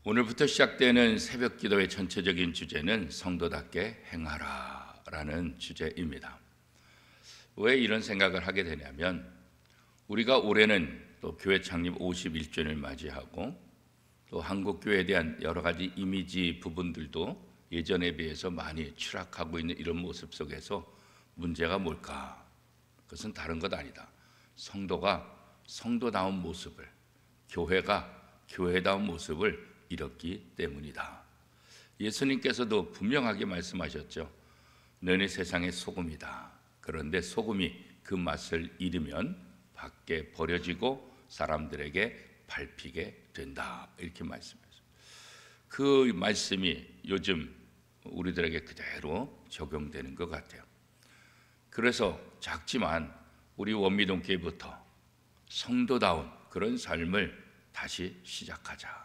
오늘부터 시작되는 새벽 기도의 전체적인 주제는 성도답게 행하라 라는 주제입니다. 왜 이런 생각을 하게 되냐면 우리가 올해는 또 교회 창립 51주년을 맞이하고 또 한국교회에 대한 여러 가지 이미지 부분들도 예전에 비해서 많이 추락하고 있는 이런 모습 속에서 문제가 뭘까? 그것은 다른 것 아니다. 성도가 성도다운 모습을, 교회가 교회다운 모습을 잃었기 때문이다. 예수님께서도 분명하게 말씀하셨죠. 너네 세상의 소금이다. 그런데 소금이 그 맛을 잃으면 밖에 버려지고 사람들에게 밟히게 된다. 이렇게 말씀하셨어요. 그 말씀이 요즘 우리들에게 그대로 적용되는 것 같아요. 그래서 작지만 우리 원미동교회부터 성도다운 그런 삶을 다시 시작하자.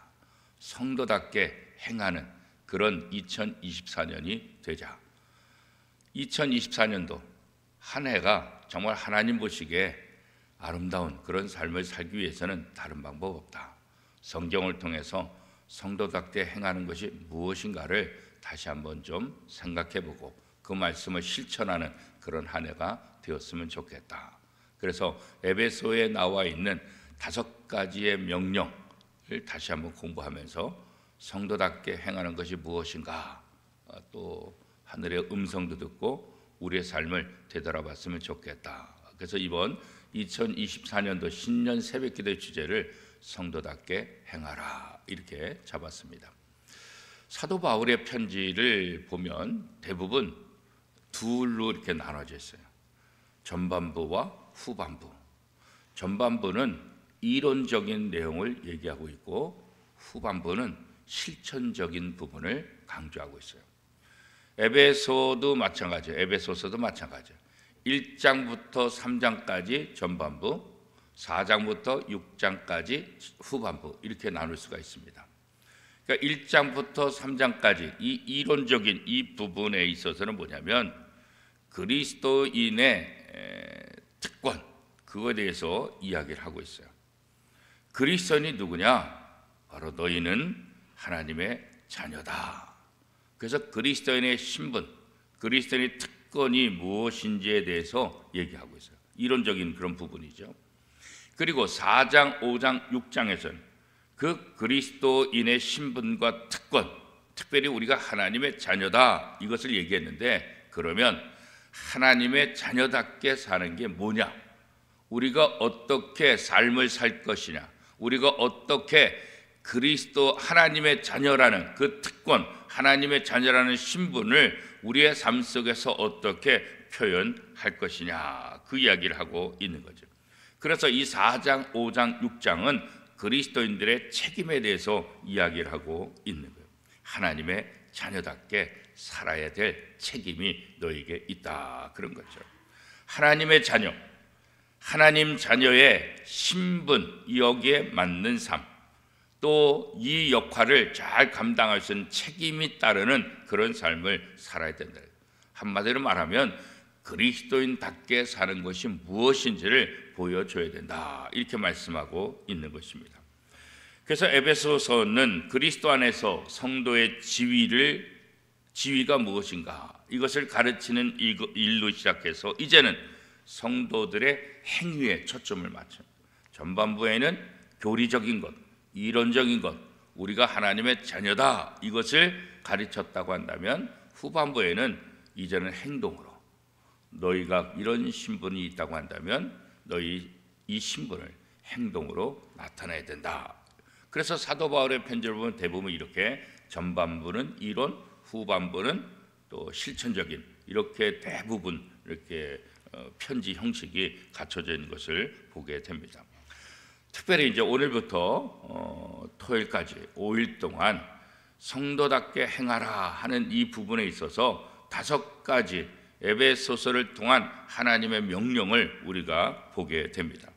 성도답게 행하는 그런 2024년이 되자. 2024년도 한 해가 정말 하나님 보시기에 아름다운 그런 삶을 살기 위해서는 다른 방법 없다. 성경을 통해서 성도답게 행하는 것이 무엇인가를 다시 한번 좀 생각해보고 그 말씀을 실천하는 그런 한 해가 되었으면 좋겠다. 그래서 에베소에 나와 있는 5가지의 명령을 다시 한번 공부하면서 성도답게 행하는 것이 무엇인가, 또 하늘의 음성도 듣고 우리의 삶을 되돌아봤으면 좋겠다. 그래서 이번 2024년도 신년 새벽기도의 주제를 성도답게 행하라 이렇게 잡았습니다. 사도 바울의 편지를 보면 대부분 둘로 이렇게 나눠져 있어요. 전반부와 후반부. 전반부는 이론적인 내용을 얘기하고 있고 후반부는 실천적인 부분을 강조하고 있어요. 에베소도 마찬가지예요. 에베소서도 마찬가지예요. 1장부터 3장까지 전반부, 4장부터 6장까지 후반부 이렇게 나눌 수가 있습니다. 그러니까 1장부터 3장까지 이 이론적인 이 부분에 있어서는 뭐냐면 그리스도인의 특권, 그거에 대해서 이야기를 하고 있어요. 그리스도인이 누구냐? 바로 너희는 하나님의 자녀다. 그래서 그리스도인의 신분, 그리스도인의 특권이 무엇인지에 대해서 얘기하고 있어요. 이론적인 그런 부분이죠. 그리고 4장, 5장, 6장에서는 그 그리스도인의 신분과 특권, 특별히 우리가 하나님의 자녀다 이것을 얘기했는데 그러면 하나님의 자녀답게 사는 게 뭐냐? 우리가 어떻게 삶을 살 것이냐? 우리가 어떻게 그리스도 하나님의 자녀라는 그 특권, 하나님의 자녀라는 신분을 우리의 삶 속에서 어떻게 표현할 것이냐 그 이야기를 하고 있는 거죠. 그래서 이 4장, 5장, 6장은 그리스도인들의 책임에 대해서 이야기를 하고 있는 거예요. 하나님의 자녀답게 살아야 될 책임이 너에게 있다 그런 거죠. 하나님의 자녀, 하나님 자녀의 신분, 여기에 맞는 삶, 또 이 역할을 잘 감당할 수 있는 책임이 따르는 그런 삶을 살아야 된다. 한마디로 말하면 그리스도인답게 사는 것이 무엇인지를 보여줘야 된다 이렇게 말씀하고 있는 것입니다. 그래서 에베소서는 그리스도 안에서 성도의 지위가 무엇인가 이것을 가르치는 일로 시작해서 이제는 성도들의 행위에 초점을 맞춰요. 전반부에는 교리적인 것, 이론적인 것, 우리가 하나님의 자녀다 이것을 가르쳤다고 한다면 후반부에는 이제는 행동으로 너희가 이런 신분이 있다고 한다면 너희 이 신분을 행동으로 나타내야 된다. 그래서 사도 바울의 편지를 보면 대부분 이렇게 전반부는 이론, 후반부는 또 실천적인 이렇게 대부분 이렇게 편지 형식이 갖춰져 있는 것을 보게 됩니다. 특별히 이제 오늘부터 토요일까지 5일 동안 성도답게 행하라 하는 이 부분에 있어서 5가지 에베소서를 통한 하나님의 명령을 우리가 보게 됩니다.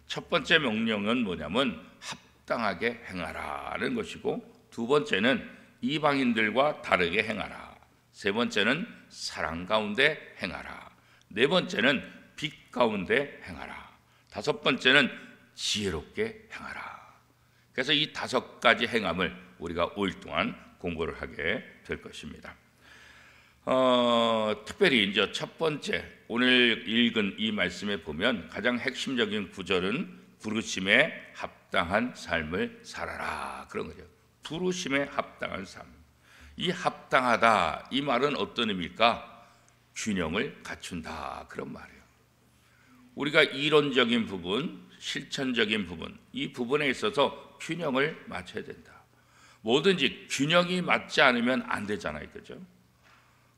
첫 번째 명령은 뭐냐면 합당하게 행하라는 것이고, 두 번째는 이방인들과 다르게 행하라, 세 번째는 사랑 가운데 행하라, 네 번째는 빛 가운데 행하라, 다섯 번째는 지혜롭게 행하라. 그래서 이 5가지 행함을 우리가 5일 동안 공부를 하게 될 것입니다. 특별히 이제 첫 번째 오늘 읽은 이 말씀에 보면 가장 핵심적인 구절은 부르심에 합당한 삶을 살아라, 그런 거죠. 부르심에 합당한 삶. 이 합당하다, 이 말은 어떤 의미일까? 균형을 갖춘다, 그런 말이에요. 우리가 이론적인 부분, 실천적인 부분, 이 부분에 있어서 균형을 맞춰야 된다. 뭐든지 균형이 맞지 않으면 안 되잖아요, 그죠?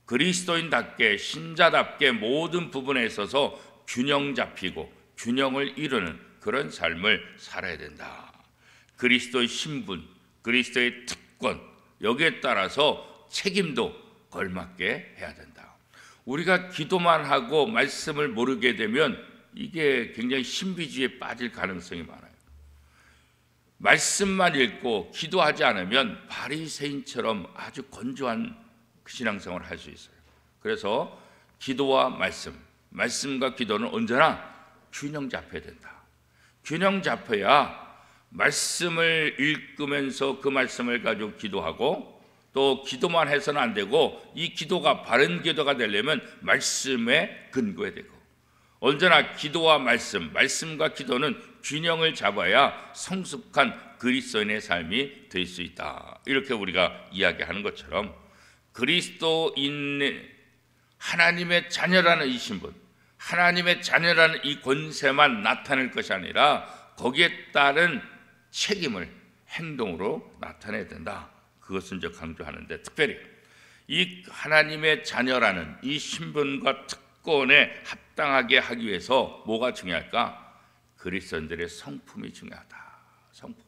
그리스도인답게, 신자답게 모든 부분에 있어서 균형 잡히고 균형을 이루는 그런 삶을 살아야 된다. 그리스도의 신분, 그리스도의 특권, 여기에 따라서 책임도 걸맞게 해야 된다. 우리가 기도만 하고 말씀을 모르게 되면 이게 굉장히 신비주의에 빠질 가능성이 많아요. 말씀만 읽고 기도하지 않으면 바리새인처럼 아주 건조한 신앙생활을 할 수 있어요. 그래서 기도와 말씀과 기도는 언제나 균형 잡혀야 된다. 균형 잡혀야 말씀을 읽으면서 그 말씀을 가지고 기도하고, 또 기도만 해서는 안 되고 이 기도가 바른 기도가 되려면 말씀에 근거해야 되고, 언제나 기도와 말씀과 기도는 균형을 잡아야 성숙한 그리스도인의 삶이 될 수 있다. 이렇게 우리가 이야기하는 것처럼 그리스도인, 하나님의 자녀라는 이 신분, 하나님의 자녀라는 이 권세만 나타낼 것이 아니라 거기에 따른 책임을 행동으로 나타내야 된다. 그것은 저 강조하는데, 특별히 이 하나님의 자녀라는 이 신분과 특권에 합당하게 하기 위해서 뭐가 중요할까? 그리스도인들의 성품이 중요하다. 성품.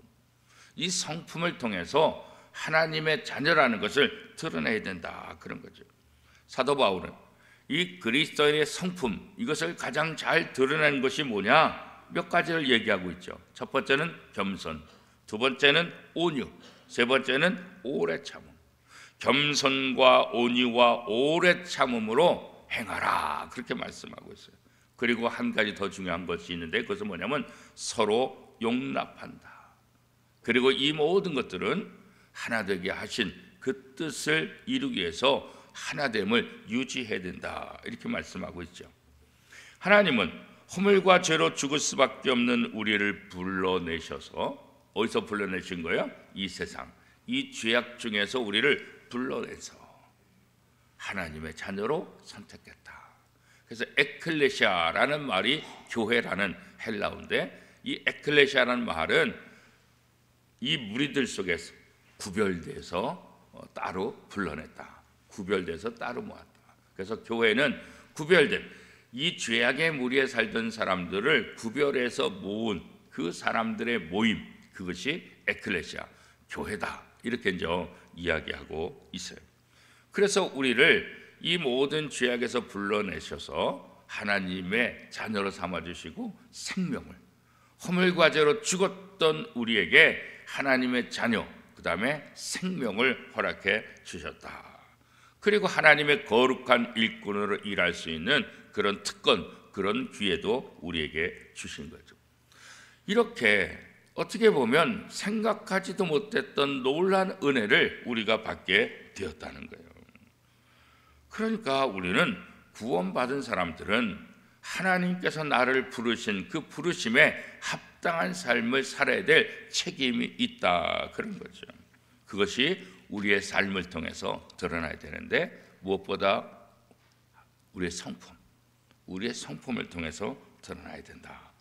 이 성품을 통해서 하나님의 자녀라는 것을 드러내야 된다, 그런 거죠. 사도 바울은 이 그리스도인의 성품, 이것을 가장 잘 드러내는 것이 뭐냐? 몇 가지를 얘기하고 있죠. 첫 번째는 겸손, 두 번째는 온유, 세 번째는 오래 참음. 겸손과 온유와 오래 참음으로 행하라, 그렇게 말씀하고 있어요. 그리고 한 가지 더 중요한 것이 있는데, 그것은 뭐냐면 서로 용납한다. 그리고 이 모든 것들은 하나 되게 하신 그 뜻을 이루기 위해서 하나됨을 유지해야 된다, 이렇게 말씀하고 있죠. 하나님은 허물과 죄로 죽을 수밖에 없는 우리를 불러내셔서, 어디서 불러내신 거예요? 이 세상, 이 죄악 중에서 우리를 불러내서 하나님의 자녀로 선택했다. 그래서 에클레시아라는 말이 교회라는 헬라어인데, 이 에클레시아라는 말은 이 무리들 속에서 구별돼서 따로 불러냈다. 구별돼서 따로 모았다. 그래서 교회는 구별된 이 죄악의 무리에 살던 사람들을 구별해서 모은 그 사람들의 모임, 그것이 에클레시아, 교회다. 이렇게 이제 이야기하고 있어요. 그래서 우리를 이 모든 죄악에서 불러내셔서 하나님의 자녀로 삼아주시고 생명을, 허물과 죄로 죽었던 우리에게 하나님의 자녀, 그 다음에 생명을 허락해 주셨다. 그리고 하나님의 거룩한 일꾼으로 일할 수 있는 그런 특권, 그런 기회도 우리에게 주신 거죠. 이렇게 어떻게 보면 생각하지도 못했던 놀라운 은혜를 우리가 받게 되었다는 거예요. 그러니까 우리는 구원받은 사람들은 하나님께서 나를 부르신 그 부르심에 합당한 삶을 살아야 될 책임이 있다, 그런 거죠. 그것이 우리의 삶을 통해서 드러나야 되는데, 무엇보다 우리의 성품을 통해서 드러나야 된다.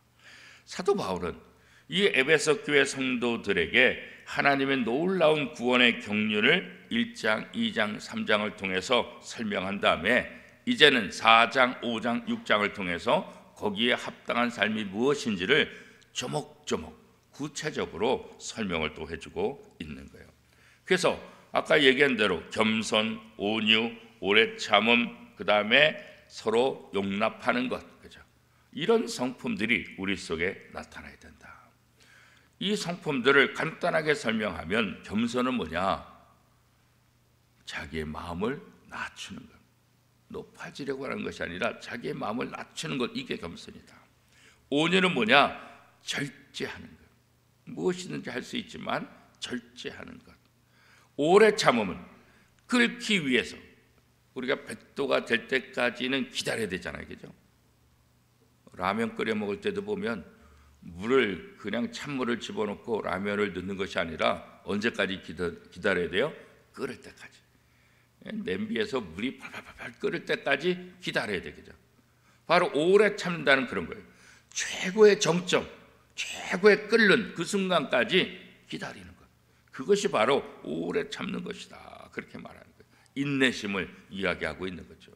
사도 바울은 이 에베소 교회 성도들에게 하나님의 놀라운 구원의 경륜을 1장, 2장, 3장을 통해서 설명한 다음에 이제는 4장, 5장, 6장을 통해서 거기에 합당한 삶이 무엇인지를 조목조목 구체적으로 설명을 또 해주고 있는 거예요. 그래서 아까 얘기한 대로 겸손, 온유, 오래 참음, 그 다음에 서로 용납하는 것, 그죠? 이런 성품들이 우리 속에 나타나야 된다. 이 성품들을 간단하게 설명하면, 겸손은 뭐냐? 자기의 마음을 낮추는 것. 높아지려고 하는 것이 아니라 자기의 마음을 낮추는 것, 이게 겸손이다. 온유는 뭐냐? 절제하는 것. 무엇이든지 할 수 있지만 절제하는 것. 오래 참음은 끓기 위해서 우리가 100도가 될 때까지는 기다려야 되잖아요. 그죠? 라면 끓여 먹을 때도 보면 물을 그냥 찬물을 집어넣고 라면을 넣는 것이 아니라 언제까지 기다려야 돼요? 끓을 때까지. 냄비에서 물이 팔팔팔 끓을 때까지 기다려야 되겠죠. 바로 오래 참는다는 그런 거예요. 최고의 정점, 최고의 끓는 그 순간까지 기다리는 것. 그것이 바로 오래 참는 것이다. 그렇게 말하는 거예요. 인내심을 이야기하고 있는 거죠.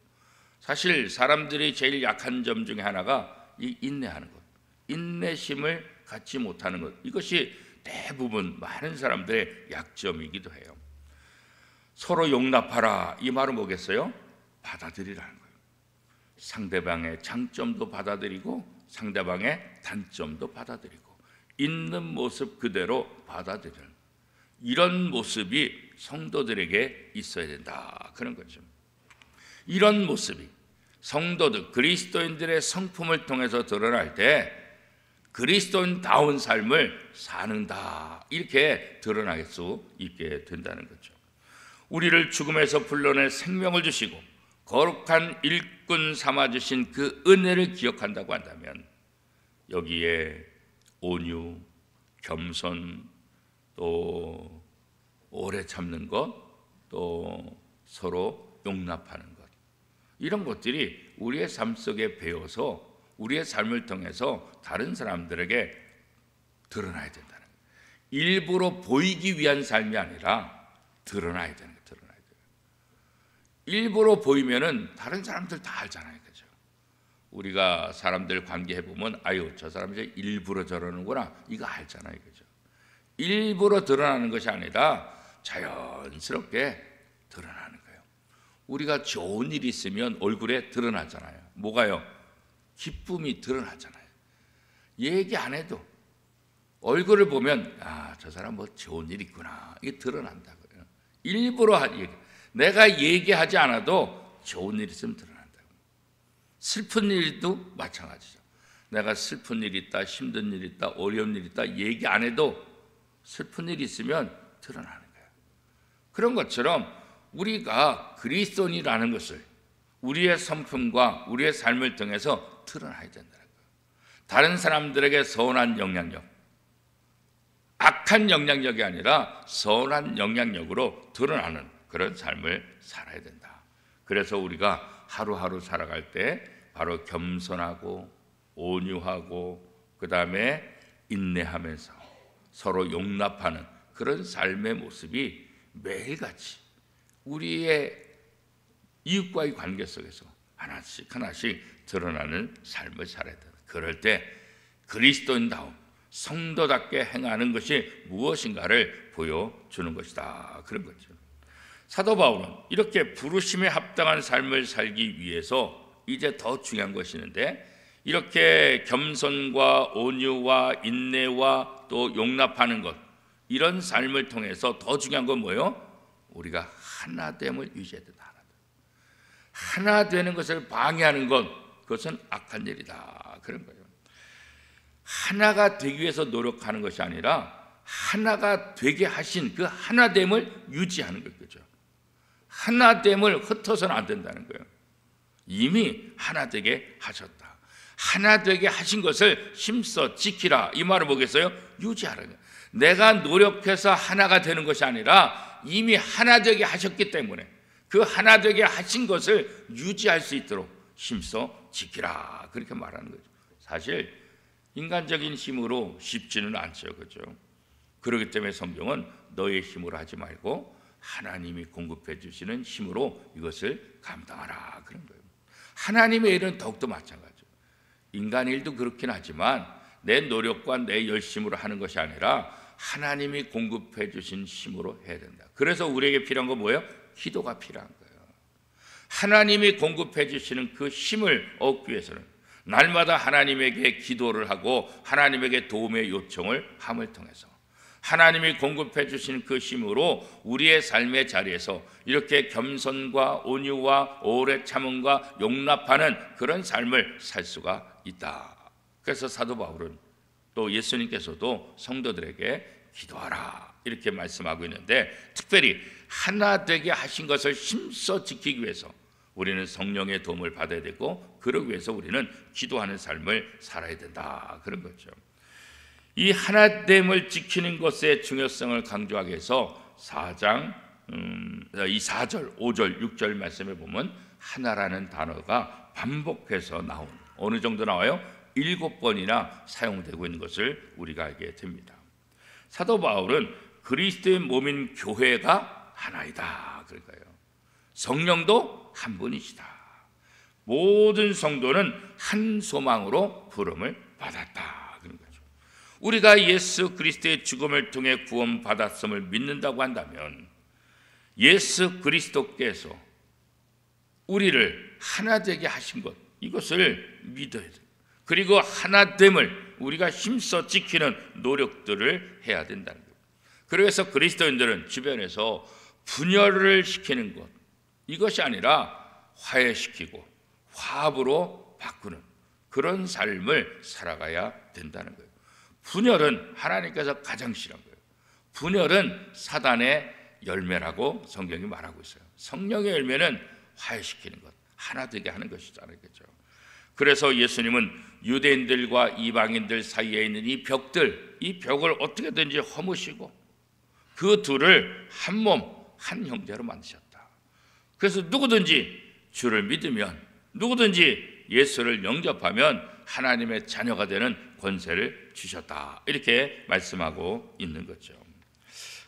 사실 사람들이 제일 약한 점 중에 하나가 이 인내하는 것. 인내심을 갖지 못하는 것. 이것이 대부분 많은 사람들의 약점이기도 해요. 서로 용납하라. 이 말은 뭐겠어요? 받아들이라는 거예요. 상대방의 장점도 받아들이고 상대방의 단점도 받아들이고 있는 모습 그대로 받아들이는 이런 모습이 성도들에게 있어야 된다. 그런 거죠. 이런 모습이 성도들, 그리스도인들의 성품을 통해서 드러날 때 그리스도인다운 삶을 사는다. 이렇게 드러날 수 있게 된다는 거죠. 우리를 죽음에서 불러내 생명을 주시고 거룩한 일꾼 삼아주신 그 은혜를 기억한다고 한다면 여기에 온유, 겸손, 또 오래 참는 것, 또 서로 용납하는 것, 이런 것들이 우리의 삶 속에 배어서 우리의 삶을 통해서 다른 사람들에게 드러나야 된다는 거예요. 일부러 보이기 위한 삶이 아니라 드러나야 되는 거예요. 드러나야 돼요. 일부러 보이면은 다른 사람들 다 알잖아요. 그죠? 우리가 사람들 관계해 보면 아유, 저 사람 이제 일부러 저러는구나. 이거 알잖아요. 그죠? 일부러 드러나는 것이 아니라 자연스럽게 드러나는 거예요. 우리가 좋은 일이 있으면 얼굴에 드러나잖아요. 뭐가요? 기쁨이 드러나잖아요. 얘기 안 해도 얼굴을 보면 아, 저 사람 뭐 좋은 일 있구나. 이게 드러난다고요. 일부러 얘기. 내가 얘기하지 않아도 좋은 일 있으면 드러난다고. 슬픈 일도 마찬가지죠. 내가 슬픈 일 있다, 힘든 일 있다, 어려운 일 있다 얘기 안 해도 슬픈 일이 있으면 드러나는 거예요. 그런 것처럼 우리가 그리스도인이라는 것을 우리의 성품과 우리의 삶을 통해서 드러나야 된다는 거예요. 다른 사람들에게 선한 영향력, 악한 영향력이 아니라 선한 영향력으로 드러나는 그런 삶을 살아야 된다. 그래서 우리가 하루하루 살아갈 때 바로 겸손하고 온유하고 그 다음에 인내하면서 서로 용납하는 그런 삶의 모습이 매일같이 우리의 이웃과의 관계 속에서 하나씩 하나씩 드러나는 삶을 살아야 된다. 그럴 때 그리스도인다움, 성도답게 행하는 것이 무엇인가를 보여주는 것이다. 그런 거죠. 사도 바울은 이렇게 부르심에 합당한 삶을 살기 위해서 이제 더 중요한 것이 있는데 이렇게 겸손과 온유와 인내와 또 용납하는 것 이런 삶을 통해서 더 중요한 건 뭐예요? 우리가 하나됨을 유지해야 된다. 하나 되는 것을 방해하는 것 그것은 악한 일이다. 그런 거예요. 하나가 되기 위해서 노력하는 것이 아니라 하나가 되게 하신 그 하나됨을 유지하는 거죠. 하나됨을 흩어서는 안 된다는 거예요. 이미 하나 되게 하셨다. 하나 되게 하신 것을 힘써 지키라. 이 말은 뭐겠어요? 유지하라. 내가 노력해서 하나가 되는 것이 아니라 이미 하나 되게 하셨기 때문에 그 하나 되게 하신 것을 유지할 수 있도록 힘써 지키라. 그렇게 말하는 거죠. 사실 인간적인 힘으로 쉽지는 않죠. 그렇죠? 그렇기 때문에 성경은 너의 힘으로 하지 말고 하나님이 공급해 주시는 힘으로 이것을 감당하라. 그런 거예요. 하나님의 일은 더욱더 마찬가지죠. 인간 일도 그렇긴 하지만 내 노력과 내 열심으로 하는 것이 아니라 하나님이 공급해 주신 힘으로 해야 된다. 그래서 우리에게 필요한 건 뭐예요? 기도가 필요한 거예요. 하나님이 공급해 주시는 그 힘을 얻기 위해서는 날마다 하나님에게 기도를 하고 하나님에게 도움의 요청을 함을 통해서 하나님이 공급해 주시는 그 힘으로 우리의 삶의 자리에서 이렇게 겸손과 온유와 오래 참음과 용납하는 그런 삶을 살 수가 있다. 그래서 사도 바울은 또 예수님께서도 성도들에게 기도하라. 이렇게 말씀하고 있는데, 특별히 하나 되게 하신 것을 힘써 지키기 위해서 우리는 성령의 도움을 받아야 되고, 그러기 위해서 우리는 기도하는 삶을 살아야 된다, 그런 거죠. 이 하나됨을 지키는 것의 중요성을 강조하기 위해서 4장 이 4절, 5절, 6절 말씀에 보면 하나라는 단어가 반복해서 나온, 어느 정도 나와요? 7번이나 사용되고 있는 것을 우리가 알게 됩니다. 사도 바울은 그리스도의 몸인 교회가 하나이다, 그럴까요? 성령도 한 분이시다. 모든 성도는 한 소망으로 부름을 받았다, 그런 거죠. 우리가 예수 그리스도의 죽음을 통해 구원받았음을 믿는다고 한다면 예수 그리스도께서 우리를 하나 되게 하신 것, 이것을 믿어야 돼요. 그리고 하나됨을 우리가 힘써 지키는 노력들을 해야 된다는 거예요. 그래서 그리스도인들은 주변에서 분열을 시키는 것, 이것이 아니라 화해시키고 화합으로 바꾸는 그런 삶을 살아가야 된다는 거예요. 분열은 하나님께서 가장 싫어한 거예요. 분열은 사단의 열매라고 성경이 말하고 있어요. 성령의 열매는 화해시키는 것, 하나 되게 하는 것이잖아요, 그렇죠? 그래서 예수님은 유대인들과 이방인들 사이에 있는 이 벽을 어떻게든지 허무시고 그 둘을 한 몸, 한 형제로 만드셨다. 그래서 누구든지 주를 믿으면, 누구든지 예수를 영접하면 하나님의 자녀가 되는 권세를 주셨다, 이렇게 말씀하고 있는 거죠.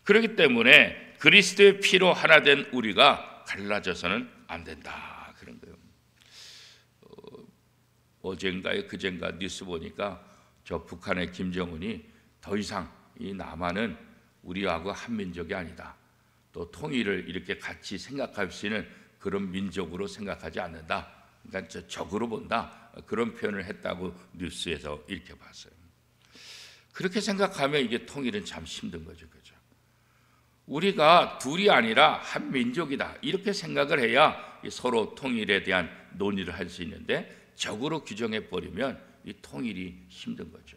그렇기 때문에 그리스도의 피로 하나 된 우리가 갈라져서는 안 된다, 그런 거예요. 어젠가에 그젠가 뉴스 보니까 저 북한의 김정은이 더 이상 이 남한은 우리하고 한민족이 아니다, 또 통일을 이렇게 같이 생각할 수 있는 그런 민족으로 생각하지 않는다, 그러니까 저 적으로 본다, 그런 표현을 했다고 뉴스에서 이렇게 봤어요. 그렇게 생각하면 이게 통일은 참 힘든 거죠, 그죠? 우리가 둘이 아니라 한 민족이다, 이렇게 생각을 해야 서로 통일에 대한 논의를 할 수 있는데, 적으로 규정해 버리면 이 통일이 힘든 거죠.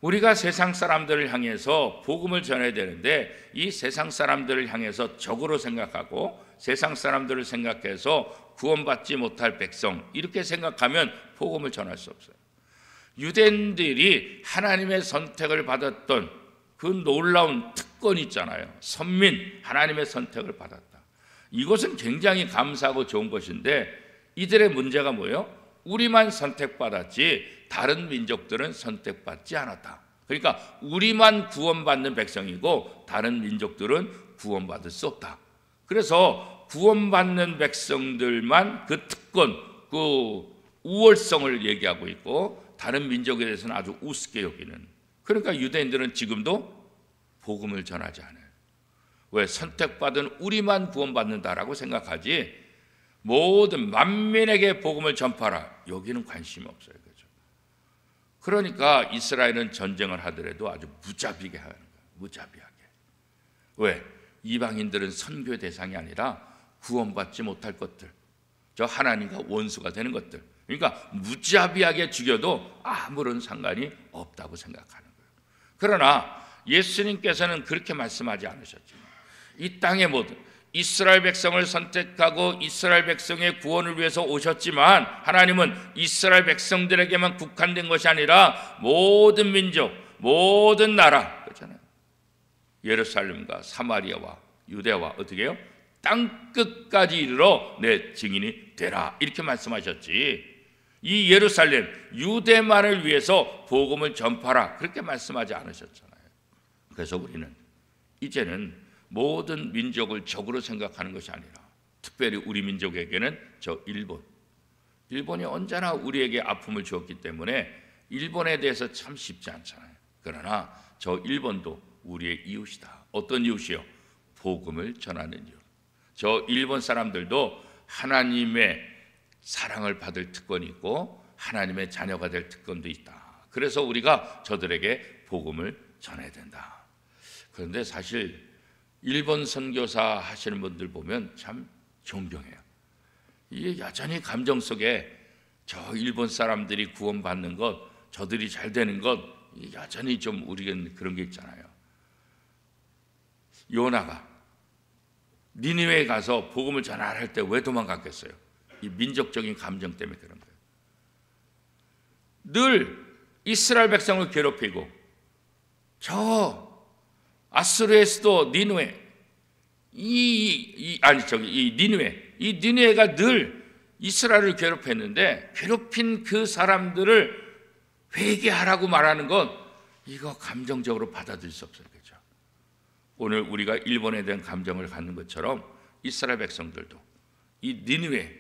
우리가 세상 사람들을 향해서 복음을 전해야 되는데, 이 세상 사람들을 향해서 적으로 생각하고 세상 사람들을 생각해서 구원받지 못할 백성, 이렇게 생각하면 복음을 전할 수 없어요. 유대인들이 하나님의 선택을 받았던 그 놀라운 특권이 있잖아요. 선민, 하나님의 선택을 받았다. 이것은 굉장히 감사하고 좋은 것인데, 이들의 문제가 뭐예요? 우리만 선택받았지 다른 민족들은 선택받지 않았다. 그러니까 우리만 구원받는 백성이고 다른 민족들은 구원받을 수 없다. 그래서 구원받는 백성들만 그 특권, 그 우월성을 얘기하고 있고, 다른 민족에 대해서는 아주 우습게 여기는. 그러니까 유대인들은 지금도 복음을 전하지 않아요. 왜? 선택받은 우리만 구원받는다라고 생각하지 모든 만민에게 복음을 전파하라, 여기는 관심이 없어요, 그렇죠? 그러니까 이스라엘은 전쟁을 하더라도 아주 무자비하게 하는 거예요. 무자비하게. 왜? 이방인들은 선교의 대상이 아니라 구원받지 못할 것들, 저 하나님과 원수가 되는 것들, 그러니까 무자비하게 죽여도 아무런 상관이 없다고 생각하는 거예요. 그러나 예수님께서는 그렇게 말씀하지 않으셨지만, 이 땅의 모든 이스라엘 백성을 선택하고 이스라엘 백성의 구원을 위해서 오셨지만, 하나님은 이스라엘 백성들에게만 국한된 것이 아니라 모든 민족, 모든 나라, 그렇잖아요. 예루살렘과 사마리아와 유대와 어떻게 해요? 땅 끝까지 이르러 내 증인이 되라, 이렇게 말씀하셨지, 이 예루살렘 유대만을 위해서 복음을 전파하라, 그렇게 말씀하지 않으셨잖아요. 그래서 우리는 이제는 모든 민족을 적으로 생각하는 것이 아니라, 특별히 우리 민족에게는 저 일본이 언제나 우리에게 아픔을 주었기 때문에 일본에 대해서 참 쉽지 않잖아요. 그러나 저 일본도 우리의 이웃이다. 어떤 이웃이요? 복음을 전하는 이웃. 저 일본 사람들도 하나님의 사랑을 받을 특권이 있고 하나님의 자녀가 될 특권도 있다. 그래서 우리가 저들에게 복음을 전해야 된다. 그런데 사실 일본 선교사 하시는 분들 보면 참 존경해요. 이게 여전히 감정 속에 저 일본 사람들이 구원받는 것, 저들이 잘 되는 것, 여전히 좀 우리는 그런 게 있잖아요. 요나가 니느웨에 가서 복음을 전할 때 왜 도망갔겠어요? 이 민족적인 감정 때문에 그런 거예요. 늘 이스라엘 백성을 괴롭히고 저 아수르의 수도 니느웨 이 니느웨가 늘 이스라엘을 괴롭혔는데 괴롭힌 그 사람들을 회개하라고 말하는 건 이거 감정적으로 받아들일 수 없어요. 그렇죠? 오늘 우리가 일본에 대한 감정을 갖는 것처럼 이스라엘 백성들도 이 니느웨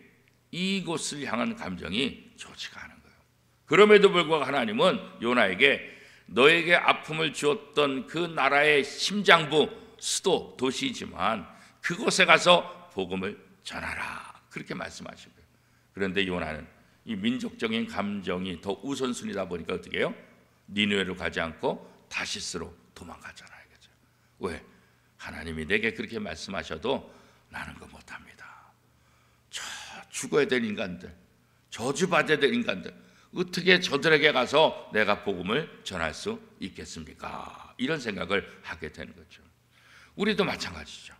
이곳을 향한 감정이 좋지가 않은 거예요. 그럼에도 불구하고 하나님은 요나에게 너에게 아픔을 주었던 그 나라의 심장부 수도 도시이지만 그곳에 가서 복음을 전하라 그렇게 말씀하신 거예요. 그런데 요나는 이 민족적인 감정이 더 우선순위다 보니까 어떻게 해요? 니느웨로 가지 않고 다시스로 도망가잖아요. 그렇죠? 왜? 하나님이 내게 그렇게 말씀하셔도 나는 그거 못합니다. 저 죽어야 될 인간들, 저주받아야 될 인간들 어떻게 저들에게 가서 내가 복음을 전할 수 있겠습니까? 이런 생각을 하게 되는 거죠. 우리도 마찬가지죠.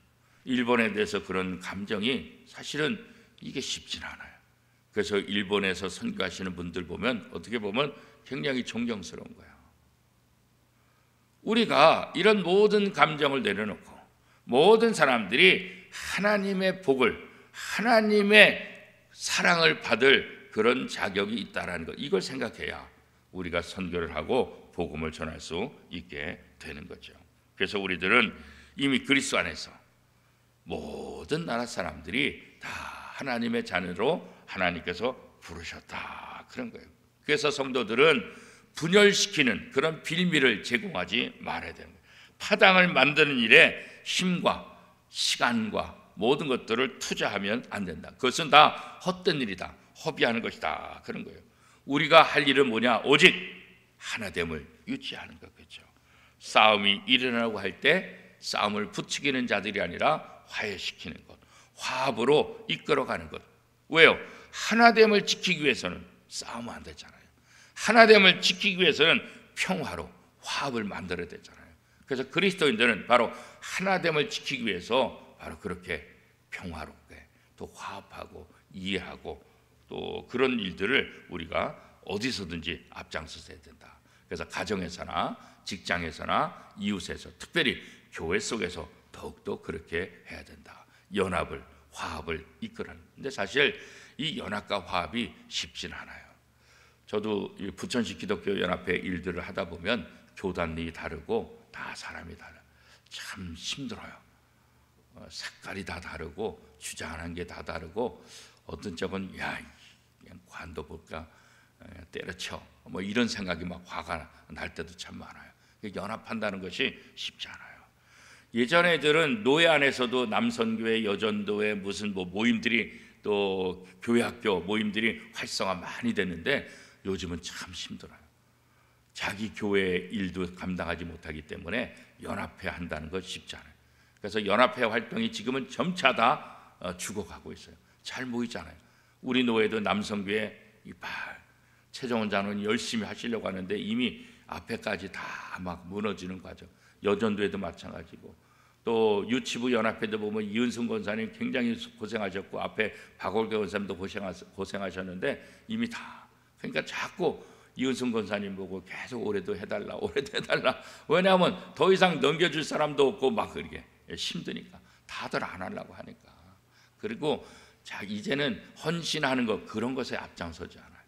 일본에 대해서 그런 감정이 사실은 이게 쉽진 않아요. 그래서 일본에서 선교하시는 분들 보면 어떻게 보면 굉장히 존경스러운 거예요. 우리가 이런 모든 감정을 내려놓고 모든 사람들이 하나님의 복을, 하나님의 사랑을 받을 그런 자격이 있다라는 것, 이걸 생각해야 우리가 선교를 하고 복음을 전할 수 있게 되는 거죠. 그래서 우리들은 이미 그리스도 안에서 모든 나라 사람들이 다 하나님의 자녀로 하나님께서 부르셨다 그런 거예요. 그래서 성도들은 분열시키는 그런 빌미를 제공하지 말아야 되는 거예요. 파당을 만드는 일에 힘과 시간과 모든 것들을 투자하면 안 된다. 그것은 다 헛된 일이다. 허비하는 것이다. 그런 거예요. 우리가 할 일은 뭐냐? 오직 하나됨을 유지하는 거겠죠. 싸움이 일어나고 할 때 싸움을 부추기는 자들이 아니라 화해시키는 것, 화합으로 이끌어가는 것. 왜요? 하나됨을 지키기 위해서는 싸우면 안 되잖아요. 하나됨을 지키기 위해서는 평화로 화합을 만들어야 되잖아요. 그래서 그리스도인들은 바로 하나됨을 지키기 위해서 바로 그렇게 평화롭게 또 화합하고 이해하고 또 그런 일들을 우리가 어디서든지 앞장서야 된다. 그래서 가정에서나 직장에서나 이웃에서 특별히 교회 속에서 더욱더 그렇게 해야 된다. 연합을, 화합을 이끌어는. 근데 사실 이 연합과 화합이 쉽진 않아요. 저도 부천시 기독교 연합회 일들을 하다 보면 교단이 다르고 다 사람이 달라요. 참 힘들어요. 색깔이 다 다르고 주장하는 게 다 다르고 어떤 쪽은 야 그냥 관도 볼까 때려쳐 뭐 이런 생각이 막 화가 날 때도 참 많아요. 연합한다는 것이 쉽지 않아요. 예전 애들은 노예 안에서도 남선교회, 여전도회 무슨 뭐 모임들이 또 교회학교 모임들이 활성화 많이 됐는데 요즘은 참 힘들어요. 자기 교회 일도 감당하지 못하기 때문에 연합회 한다는 것 쉽지 않아요. 그래서 연합회 활동이 지금은 점차 다 죽어가고 있어요. 잘 모이잖아요. 우리 노예도 남성교회 최정원 장로는 열심히 하시려고 하는데 이미 앞에까지 다 막 무너지는 과정. 여전도에도 마찬가지고 또 유치부 연합회도 보면 이은승 권사님 굉장히 고생하셨고 앞에 박올계 권사님도 고생하셨는데 이미 다 그러니까 자꾸 이은승 권사님 보고 계속 올해도 해달라 왜냐하면 더 이상 넘겨줄 사람도 없고 막 그렇게 힘드니까 다들 안 하려고 하니까. 그리고 자 이제는 헌신하는 것 그런 것에 앞장서지 않아요.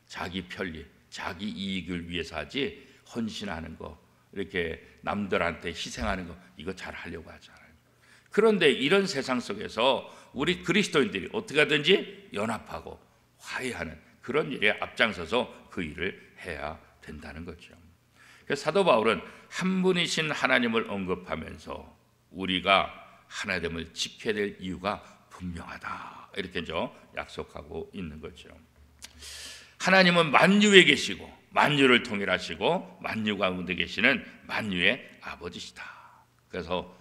자기 편리, 자기 이익을 위해서 하지 헌신하는 거 이렇게 남들한테 희생하는 거 이거 잘 하려고 하잖아요. 그런데 이런 세상 속에서 우리 그리스도인들이 어떻게 하든지 연합하고 화해하는 그런 일에 앞장서서 그 일을 해야 된다는 거죠. 그래서 사도 바울은 한 분이신 하나님을 언급하면서 우리가 하나됨을 지켜야 될 이유가 분명하다 이렇게 약속하고 있는 거죠. 하나님은 만유에 계시고 만유를 통일하시고 만유 가운데 계시는 만유의 아버지시다. 그래서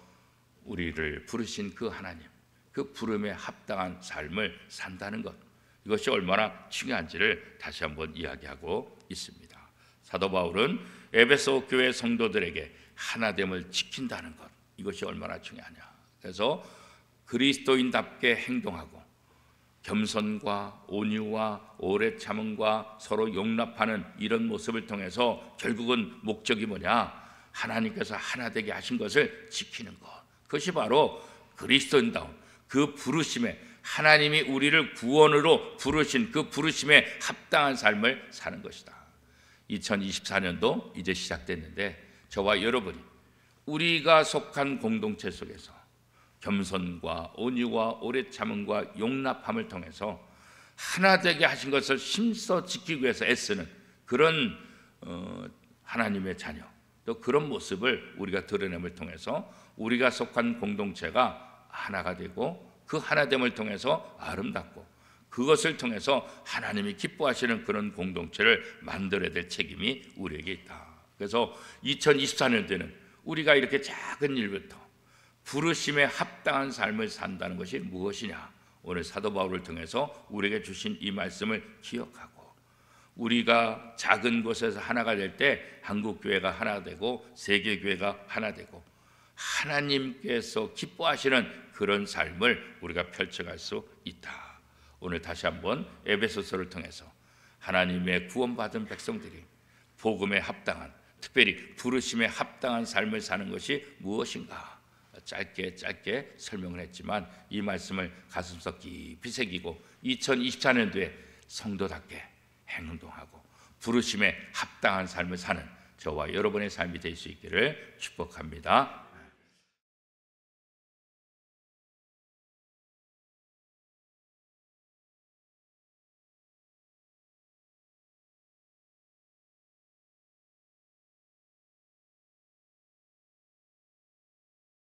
우리를 부르신 그 하나님, 그 부름에 합당한 삶을 산다는 것, 이것이 얼마나 중요한지를 다시 한번 이야기하고 있습니다. 사도 바울은 에베소 교회 성도들에게 하나됨을 지킨다는 것, 이것이 얼마나 중요하냐. 그래서 그리스도인답게 행동하고 겸손과 온유와 오래 참음과 서로 용납하는 이런 모습을 통해서 결국은 목적이 뭐냐? 하나님께서 하나 되게 하신 것을 지키는 것. 그것이 바로 그리스도인다운 그 부르심에, 하나님이 우리를 구원으로 부르신 그 부르심에 합당한 삶을 사는 것이다. 2024년도 이제 시작됐는데 저와 여러분이 우리가 속한 공동체 속에서 겸손과 온유와 오래 참음과 용납함을 통해서 하나 되게 하신 것을 힘써 지키기 위해서 애쓰는 그런 하나님의 자녀, 또 그런 모습을 우리가 드러냄을 통해서 우리가 속한 공동체가 하나가 되고 그 하나됨을 통해서 아름답고 그것을 통해서 하나님이 기뻐하시는 그런 공동체를 만들어야 될 책임이 우리에게 있다. 그래서 2024년도에는 우리가 이렇게 작은 일부터 부르심에 합당한 삶을 산다는 것이 무엇이냐? 오늘 사도 바울을 통해서 우리에게 주신 이 말씀을 기억하고 우리가 작은 곳에서 하나가 될 때 한국교회가 하나 되고 세계교회가 하나 되고 하나님께서 기뻐하시는 그런 삶을 우리가 펼쳐갈 수 있다. 오늘 다시 한번 에베소서를 통해서 하나님의 구원받은 백성들이 복음에 합당한, 특별히 부르심에 합당한 삶을 사는 것이 무엇인가? 짧게 설명을 했지만 이 말씀을 가슴속 깊이 새기고 2024년도에 성도답게 행동하고 부르심에 합당한 삶을 사는 저와 여러분의 삶이 될 수 있기를 축복합니다.